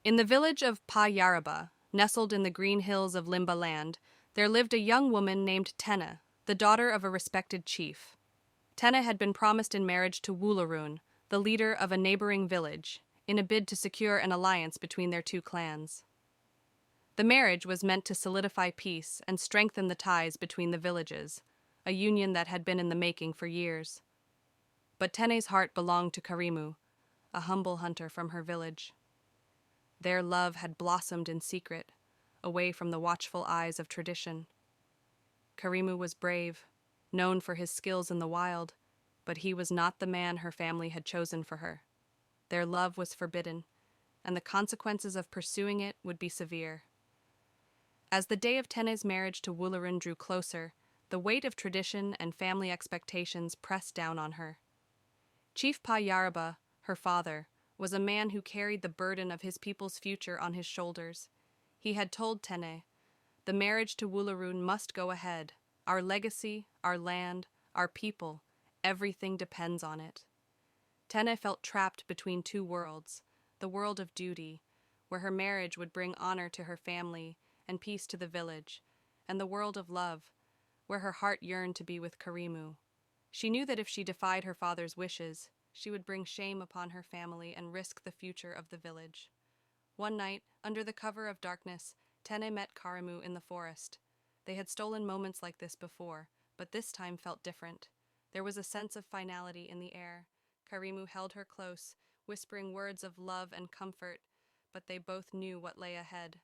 In the village of Pa nestled in the green hills of Limba land, there lived a young woman named Tena, the daughter of a respected chief. Tena had been promised in marriage to Woolarun, the leader of a neighboring village, in a bid to secure an alliance between their two clans. The marriage was meant to solidify peace and strengthen the ties between the villages, a union that had been in the making for years. But Tene's heart belonged to Karimu, a humble hunter from her village. Their love had blossomed in secret, away from the watchful eyes of tradition. Karimu was brave, known for his skills in the wild, but he was not the man her family had chosen for her. Their love was forbidden, and the consequences of pursuing it would be severe. As the day of Tene's marriage to Woolarun drew closer, the weight of tradition and family expectations pressed down on her. Chief Pa, her father, was a man who carried the burden of his people's future on his shoulders. He had told Tene, "The marriage to Woolarun must go ahead. Our legacy, our land, our people, everything depends on it." Tene felt trapped between two worlds, the world of duty, where her marriage would bring honor to her family and peace to the village, and the world of love, where her heart yearned to be with Karimu. She knew that if she defied her father's wishes, she would bring shame upon her family and risk the future of the village. One night, under the cover of darkness, Tene met Karimu in the forest. They had stolen moments like this before, but this time felt different. There was a sense of finality in the air. Karimu held her close, whispering words of love and comfort, but they both knew what lay ahead.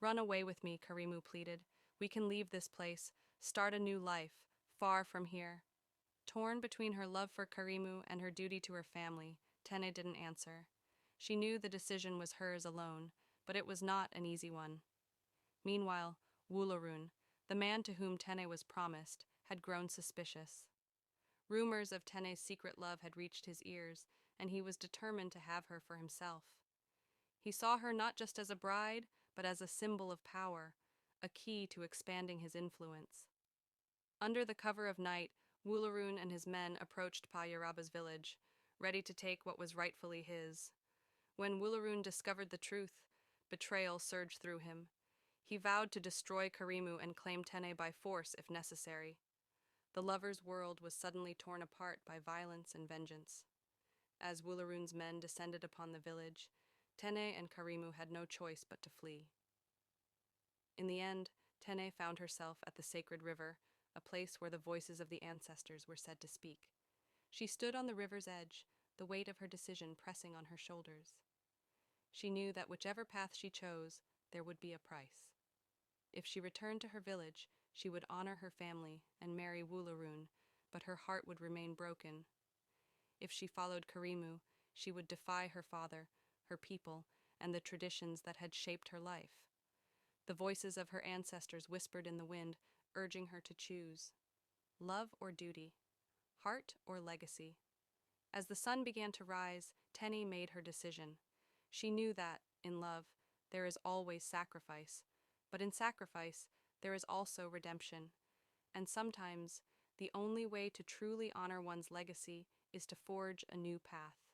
"Run away with me," Karimu pleaded. "We can leave this place, start a new life, far from here." Torn between her love for Karimu and her duty to her family, Tene didn't answer. She knew the decision was hers alone, but it was not an easy one. Meanwhile, Woolarun, the man to whom Tene was promised, had grown suspicious. Rumors of Tene's secret love had reached his ears, and he was determined to have her for himself. He saw her not just as a bride, but as a symbol of power, a key to expanding his influence. Under the cover of night, Woolarun and his men approached Pa village, ready to take what was rightfully his. When Woolarun discovered the truth, betrayal surged through him. He vowed to destroy Karimu and claim Tene by force if necessary. The lover's world was suddenly torn apart by violence and vengeance. As Woolarun's men descended upon the village, Tene and Karimu had no choice but to flee. In the end, Tene found herself at the sacred river, a place where the voices of the ancestors were said to speak. She stood on the river's edge, the weight of her decision pressing on her shoulders. She knew that whichever path she chose, there would be a price. If she returned to her village, she would honor her family and marry Woolarun, but her heart would remain broken. If she followed Karimu, she would defy her father, her people, and the traditions that had shaped her life. The voices of her ancestors whispered in the wind, urging her to choose. Love or duty? Heart or legacy? As the sun began to rise, Tene made her decision. She knew that, in love, there is always sacrifice, but in sacrifice, there is also redemption. And sometimes, the only way to truly honor one's legacy is to forge a new path.